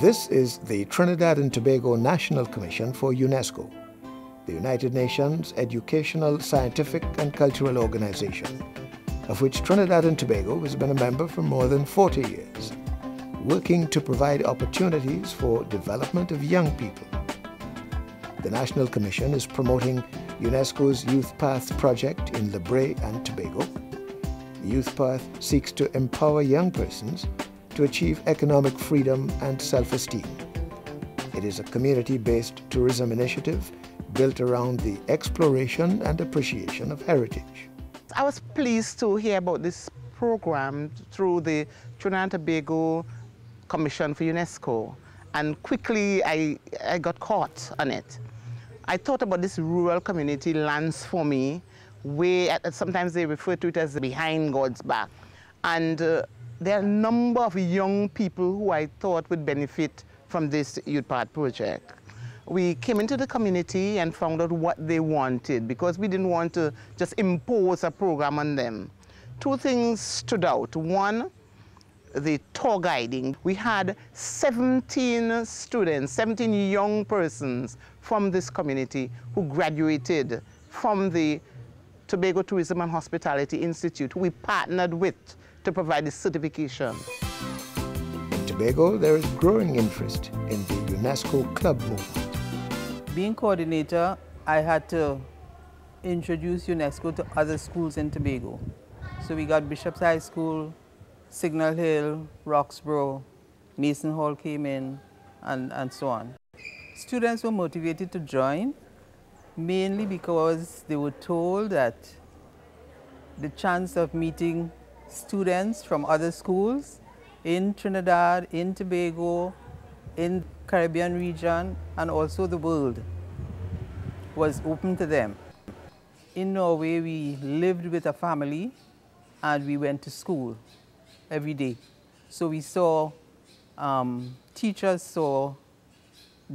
This is the Trinidad and Tobago National Commission for UNESCO, the United Nations educational, scientific and cultural organization, of which Trinidad and Tobago has been a member for more than 40 years, working to provide opportunities for development of young people. The National Commission is promoting UNESCO's YouthPATH project in Libre and Tobago. YouthPATH seeks to empower young persons to achieve economic freedom and self-esteem. It is a community-based tourism initiative built around the exploration and appreciation of heritage. I was pleased to hear about this program through the Trinidad and Tobago Commission for UNESCO, and quickly I got caught on it. I thought about this rural community lands for me, where sometimes they refer to it as behind God's back. And there are a number of young people who I thought would benefit from this YouthPATH project. We came into the community and found out what they wanted, because we didn't want to just impose a program on them. Two things stood out. One, the tour guiding. We had 17 students, 17 young persons from this community who graduated from the Tobago Tourism and Hospitality Institute, who we partnered with to provide the certification. In Tobago, there is growing interest in the UNESCO club movement. Being coordinator, I had to introduce UNESCO to other schools in Tobago. So we got Bishop's High School, Signal Hill, Roxborough, Mason Hall came in, and so on. Students were motivated to join, mainly because they were told that the chance of meeting students from other schools in Trinidad, in Tobago, in Caribbean region, and also the world was open to them. In Norway, we lived with a family and we went to school every day. So we saw, teachers saw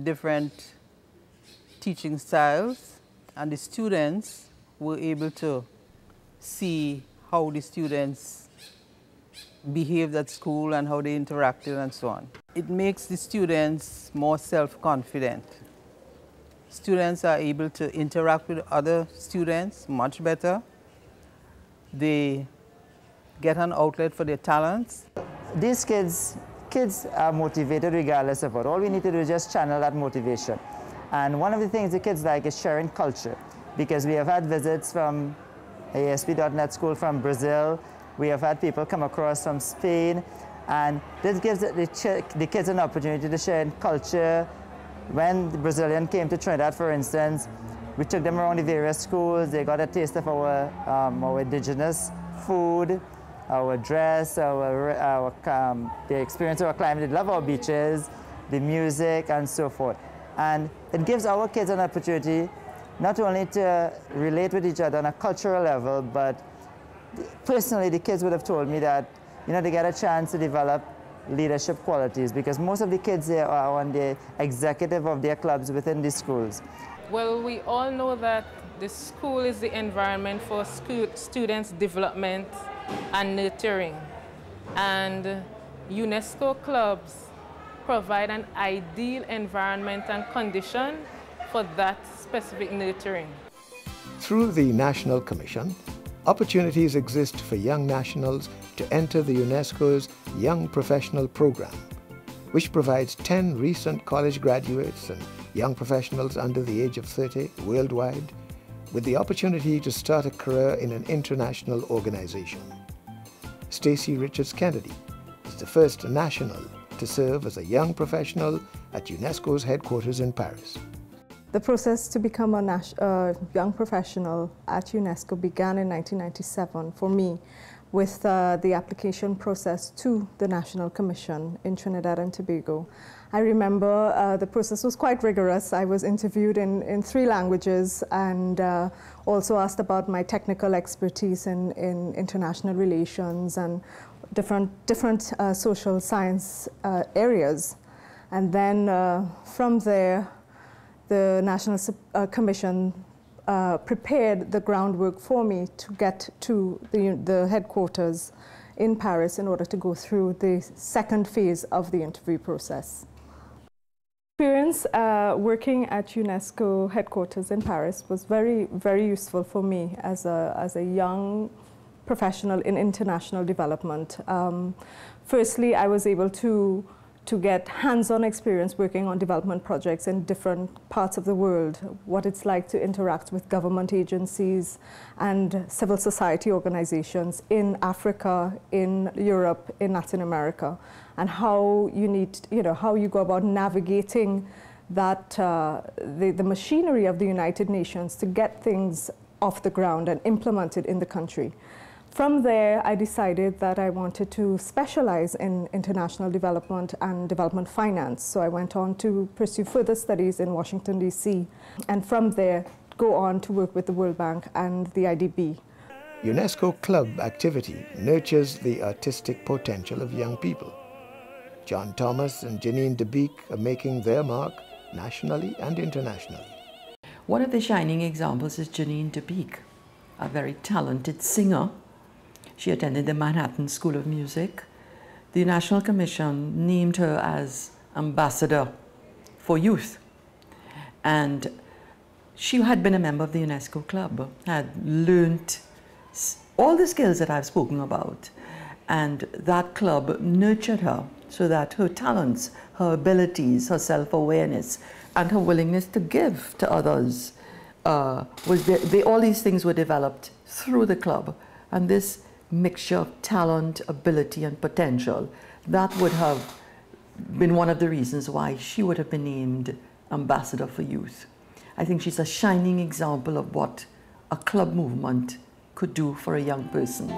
different teaching styles, and the students were able to see how the students behaved at school and how they interacted and so on. It makes the students more self-confident. Students are able to interact with other students much better. They get an outlet for their talents. These kids are motivated regardless of what. All we need to do is just channel that motivation. And one of the things the kids like is sharing culture, because we have had visits from ASP.NET School from Brazil. We have had people come across from Spain, and this gives the kids an opportunity to share in culture. When the Brazilian came to Trinidad, for instance, we took them around the various schools. They got a taste of our indigenous food, our dress, the experience of our climate. They love our beaches, the music, and so forth. And it gives our kids an opportunity not only to relate with each other on a cultural level, but personally, the kids would have told me that, they get a chance to develop leadership qualities, because most of the kids there are on the executive of their clubs within the schools. Well, we all know that the school is the environment for students' development and nurturing. And UNESCO clubs provide an ideal environment and condition for that specific nurturing. Through the National Commission, opportunities exist for young nationals to enter the UNESCO's Young Professional Program, which provides 10 recent college graduates and young professionals under the age of 30 worldwide with the opportunity to start a career in an international organization. Stacy Richards-Kennedy is the first national to serve as a young professional at UNESCO's headquarters in Paris. The process to become a young professional at UNESCO began in 1997 for me, with the application process to the National Commission in Trinidad and Tobago. I remember the process was quite rigorous. I was interviewed in 3 languages and also asked about my technical expertise in international relations and different social science areas. And then from there, the National Commission prepared the groundwork for me to get to the headquarters in Paris in order to go through the second phase of the interview process. Experience working at UNESCO headquarters in Paris was very, very useful for me as a young professional in international development. Firstly, I was able to get hands-on experience working on development projects in different parts of the world, what it's like to interact with government agencies and civil society organizations in Africa, in Europe, in Latin America, and how you need, how you go about navigating that, the machinery of the United Nations to get things off the ground and implemented in the country. From there, I decided that I wanted to specialize in international development and development finance. So I went on to pursue further studies in Washington, D.C., and from there, go on to work with the World Bank and the IDB. UNESCO club activity nurtures the artistic potential of young people. John Thomas and Janine DeBeek are making their mark nationally and internationally. One of the shining examples is Janine DeBeek, a very talented singer. She attended the Manhattan School of Music. The National Commission named her as Ambassador for Youth. And she had been a member of the UNESCO Club, had learnt all the skills that I've spoken about. And that club nurtured her so that her talents, her abilities, her self-awareness, and her willingness to give to others, all these things were developed through the club. And this mixture of talent, ability, and potential, that would have been one of the reasons why she would have been named Ambassador for Youth. I think she's a shining example of what a club movement could do for a young person.